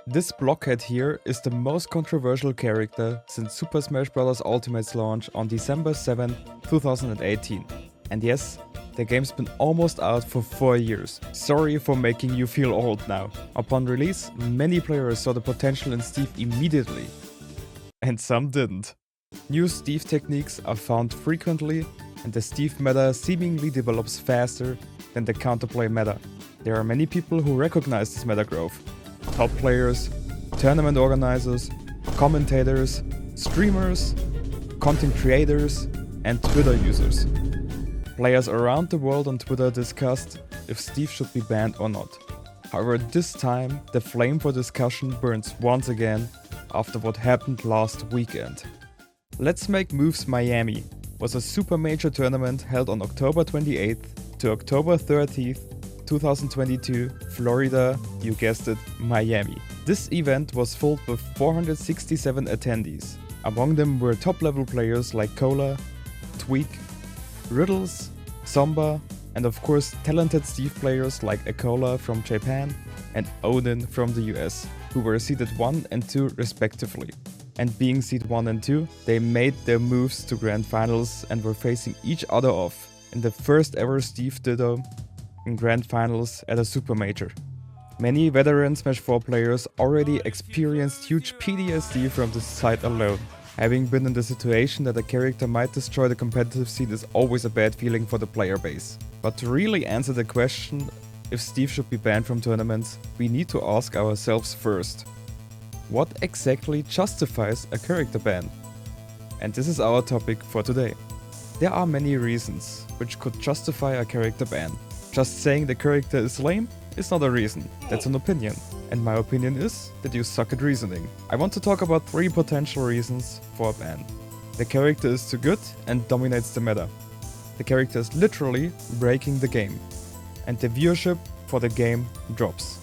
This blockhead here is the most controversial character since Super Smash Bros. Ultimate's launch on December 7, 2018. And yes, the game's been almost out for 4 years. Sorry for making you feel old now. Upon release, many players saw the potential in Steve immediately. And some didn't. New Steve techniques are found frequently, and the Steve meta seemingly develops faster than the counterplay meta. There are many people who recognize this meta growth. Top players, tournament organizers, commentators, streamers, content creators, and Twitter users. Players around the world on Twitter discussed if Steve should be banned or not. However, this time the flame for discussion burns once again after what happened last weekend. Let's Make Moves Miami was a super major tournament held on October 28th to October 30th, 2022, Florida, you guessed it, Miami. This event was filled with 467 attendees. Among them were top level players like Cola, Tweak, Riddles, Somba, and of course talented Steve players like Akola from Japan and Odin from the US, who were seeded 1 and 2 respectively. And being seed 1 and 2, they made their moves to Grand Finals and were facing each other off in the first ever Steve Ditto in Grand Finals at a Super Major. Many veteran Smash 4 players already experienced huge PTSD from this side alone. Having been in the situation that a character might destroy the competitive scene is always a bad feeling for the player base. But to really answer the question if Steve should be banned from tournaments, we need to ask ourselves first: what exactly justifies a character ban? And this is our topic for today. There are many reasons which could justify a character ban. Just saying the character is lame is not a reason, that's an opinion. And my opinion is that you suck at reasoning. I want to talk about 3 potential reasons for a ban. The character is too good and dominates the meta. The character is literally breaking the game. And the viewership for the game drops.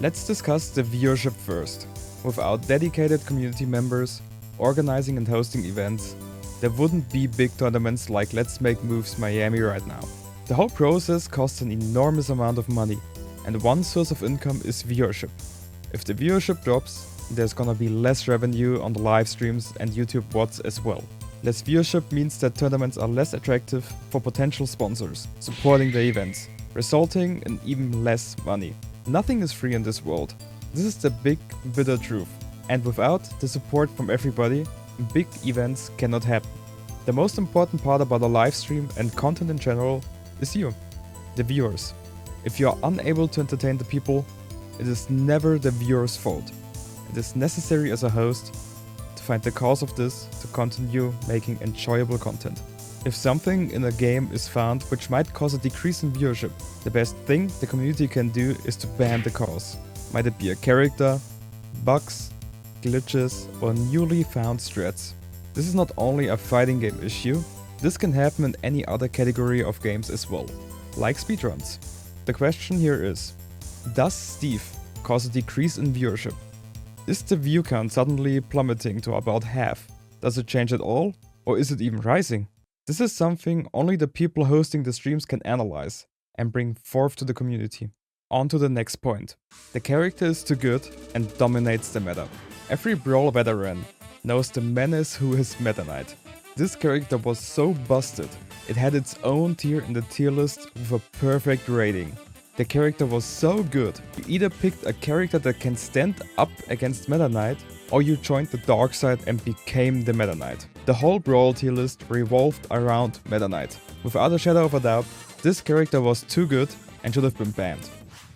Let's discuss the viewership first. Without dedicated community members organizing and hosting events, there wouldn't be big tournaments like Let's Make Moves Miami right now. The whole process costs an enormous amount of money, and one source of income is viewership. If the viewership drops, there's gonna be less revenue on the live streams and YouTube bots as well. Less viewership means that tournaments are less attractive for potential sponsors supporting the events, resulting in even less money. Nothing is free in this world. This is the big, bitter truth. And without the support from everybody, big events cannot happen. The most important part about a live stream and content in general is you, the viewers. If you are unable to entertain the people, it is never the viewer's fault. It is necessary as a host to find the cause of this to continue making enjoyable content. If something in a game is found which might cause a decrease in viewership, the best thing the community can do is to ban the cause. Might it be a character, bugs, glitches, or newly found strats. This is not only a fighting game issue, this can happen in any other category of games as well, like speedruns. The question here is, does Steve cause a decrease in viewership? Is the view count suddenly plummeting to about half? Does it change at all? Or is it even rising? This is something only the people hosting the streams can analyze and bring forth to the community. On to the next point. The character is too good and dominates the meta. Every Brawl veteran knows the menace who is Meta Knight. This character was so busted, it had its own tier in the tier list with a perfect rating. The character was so good, you either picked a character that can stand up against Meta Knight, or you joined the dark side and became the Meta Knight. The whole Brawl tier list revolved around Meta Knight. Without a shadow of a doubt, this character was too good and should have been banned.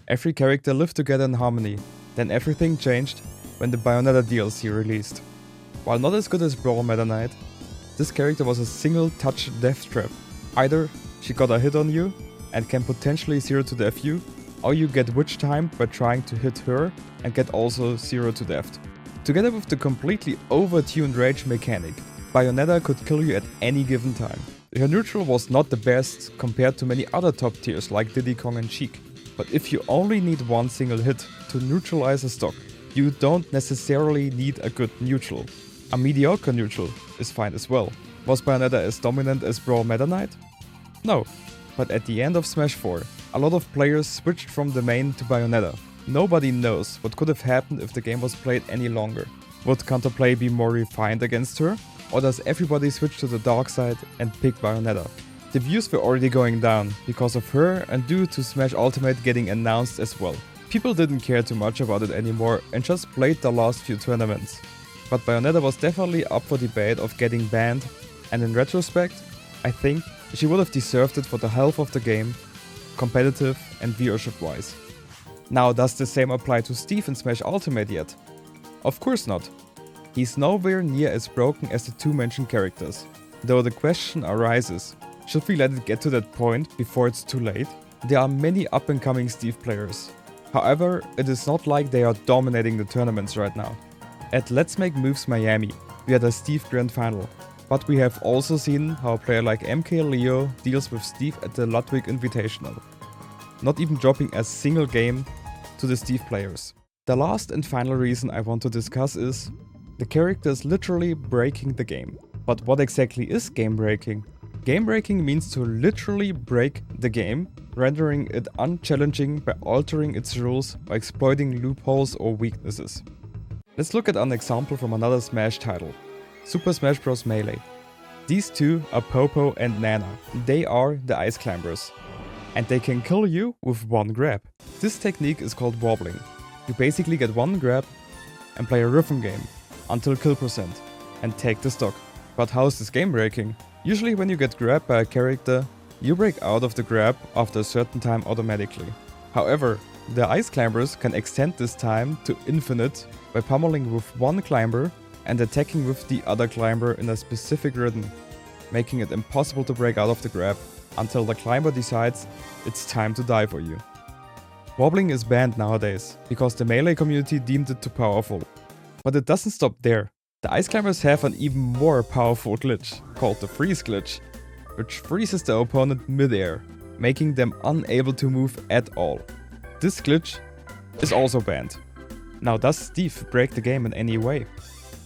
Every character lived together in harmony, then everything changed when the Bayonetta DLC released. While not as good as Brawl Meta Knight, this character was a single touch death trap. Either she got a hit on you and can potentially 0 to death you, or you get witch timed by trying to hit her and get also 0 to death. Together with the completely over-tuned rage mechanic, Bayonetta could kill you at any given time. Her neutral was not the best compared to many other top tiers like Diddy Kong and Sheik, but if you only need one single hit to neutralize a stock, you don't necessarily need a good neutral. A mediocre neutral is fine as well. Was Bayonetta as dominant as Brawl Meta Knight? No, but at the end of Smash 4, a lot of players switched from the main to Bayonetta. Nobody knows what could have happened if the game was played any longer. Would counterplay be more refined against her? Or does everybody switch to the dark side and pick Bayonetta? The views were already going down because of her and due to Smash Ultimate getting announced as well. People didn't care too much about it anymore and just played the last few tournaments. But Bayonetta was definitely up for debate of getting banned, and in retrospect, I think she would have deserved it for the health of the game, competitive and viewership wise. Now, does the same apply to Steve in Smash Ultimate yet? Of course not. He's nowhere near as broken as the two mentioned characters. Though the question arises, should we let it get to that point before it's too late? There are many up and coming Steve players. However, it is not like they are dominating the tournaments right now. At Let's Make Moves Miami, we had a Steve Grand Final, but we have also seen how a player like MK Leo deals with Steve at the Ludwig Invitational, not even dropping a single game to the Steve players. The last and final reason I want to discuss is, the character is literally breaking the game. But what exactly is game breaking? Game breaking means to literally break the game, rendering it unchallenging by altering its rules or exploiting loopholes or weaknesses. Let's look at an example from another Smash title, Super Smash Bros. Melee. These two are Popo and Nana. They are the Ice Climbers, and they can kill you with one grab. This technique is called wobbling. You basically get one grab and play a rhythm game until kill percent and take the stock. But how is this game breaking? Usually when you get grabbed by a character, you break out of the grab after a certain time automatically. However, the Ice Climbers can extend this time to infinite by pummeling with one climber and attacking with the other climber in a specific rhythm, making it impossible to break out of the grab until the climber decides it's time to die for you. Wobbling is banned nowadays because the Melee community deemed it too powerful. But it doesn't stop there. The Ice Climbers have an even more powerful glitch, called the Freeze glitch, which freezes the opponent mid-air, making them unable to move at all. This glitch is also banned. Now, does Steve break the game in any way?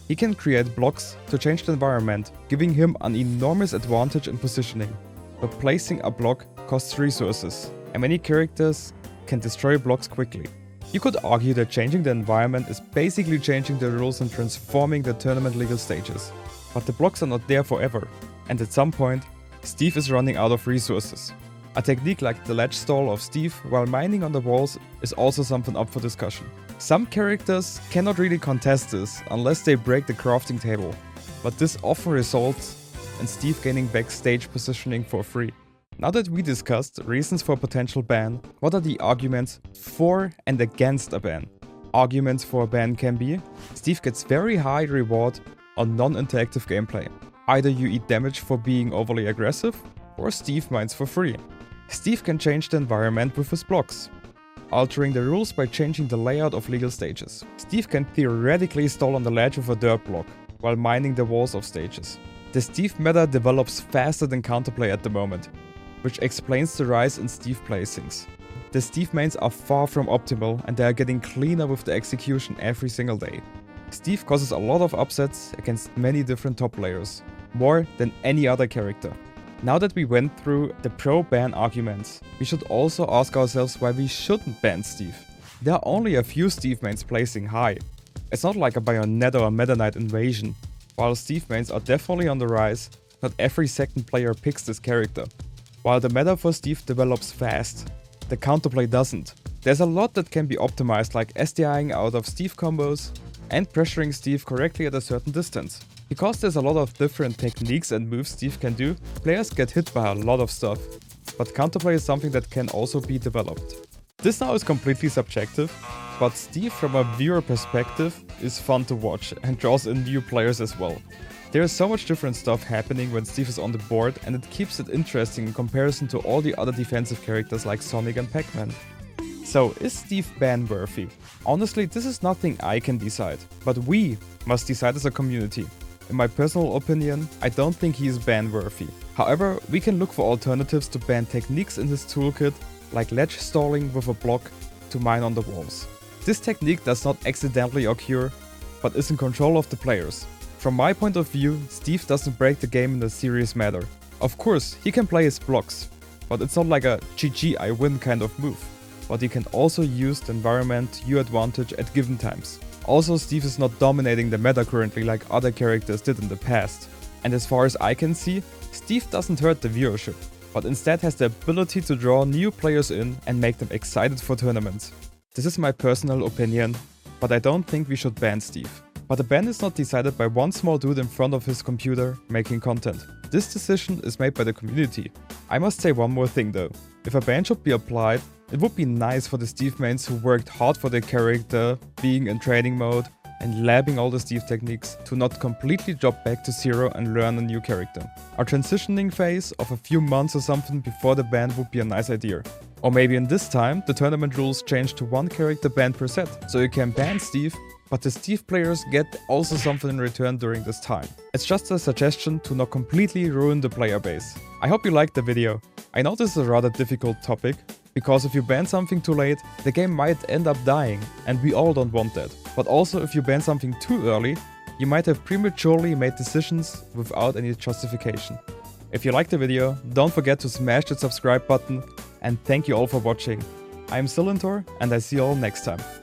He can create blocks to change the environment, giving him an enormous advantage in positioning. But placing a block costs resources, and many characters can destroy blocks quickly. You could argue that changing the environment is basically changing the rules and transforming the tournament legal stages. But the blocks are not there forever, and at some point, Steve is running out of resources. A technique like the ledge stall of Steve while mining on the walls is also something up for discussion. Some characters cannot really contest this unless they break the crafting table, but this often results in Steve gaining backstage positioning for free. Now that we discussed reasons for a potential ban, what are the arguments for and against a ban? Arguments for a ban can be: Steve gets very high reward on non-interactive gameplay. Either you eat damage for being overly aggressive, or Steve mines for free. Steve can change the environment with his blocks, altering the rules by changing the layout of legal stages. Steve can theoretically stall on the ledge with a dirt block, while mining the walls of stages. The Steve meta develops faster than counterplay at the moment, which explains the rise in Steve placings. The Steve mains are far from optimal and they are getting cleaner with the execution every single day. Steve causes a lot of upsets against many different top players, more than any other character. Now that we went through the pro-ban arguments, we should also ask ourselves why we shouldn't ban Steve. There are only a few Steve mains placing high. It's not like a Bayonetta or Meta Knight invasion. While Steve mains are definitely on the rise, not every second player picks this character. While the meta for Steve develops fast, the counterplay doesn't. There's a lot that can be optimized, like SDIing out of Steve combos and pressuring Steve correctly at a certain distance. Because there's a lot of different techniques and moves Steve can do, players get hit by a lot of stuff. But counterplay is something that can also be developed. This now is completely subjective, but Steve from a viewer perspective is fun to watch and draws in new players as well. There is so much different stuff happening when Steve is on the board, and it keeps it interesting in comparison to all the other defensive characters like Sonic and Pac-Man. So, is Steve ban worthy? Honestly, this is nothing I can decide, but we must decide as a community. In my personal opinion, I don't think he is ban worthy. However, we can look for alternatives to ban techniques in his toolkit, like ledge stalling with a block to mine on the walls. This technique does not accidentally occur, but is in control of the players. From my point of view, Steve doesn't break the game in a serious matter. Of course, he can play his blocks, but it's not like a GG I win kind of move. but you can also use the environment to your advantage at given times. Also, Steve is not dominating the meta currently like other characters did in the past. And as far as I can see, Steve doesn't hurt the viewership, but instead has the ability to draw new players in and make them excited for tournaments. This is my personal opinion, but I don't think we should ban Steve. But the ban is not decided by one small dude in front of his computer making content. This decision is made by the community. I must say one more thing though. If a ban should be applied, it would be nice for the Steve mains who worked hard for their character, being in training mode, and labbing all the Steve techniques to not completely drop back to zero and learn a new character. A transitioning phase of a few months or something before the ban would be a nice idea. Or maybe in this time, the tournament rules change to one character ban per set, so you can ban Steve, but the Steve players get also something in return during this time. It's just a suggestion to not completely ruin the player base. I hope you liked the video. I know this is a rather difficult topic, because if you ban something too late, the game might end up dying, and we all don't want that. But also if you ban something too early, you might have prematurely made decisions without any justification. If you liked the video, don't forget to smash the subscribe button, and thank you all for watching. I'm Sillintor, and I see you all next time.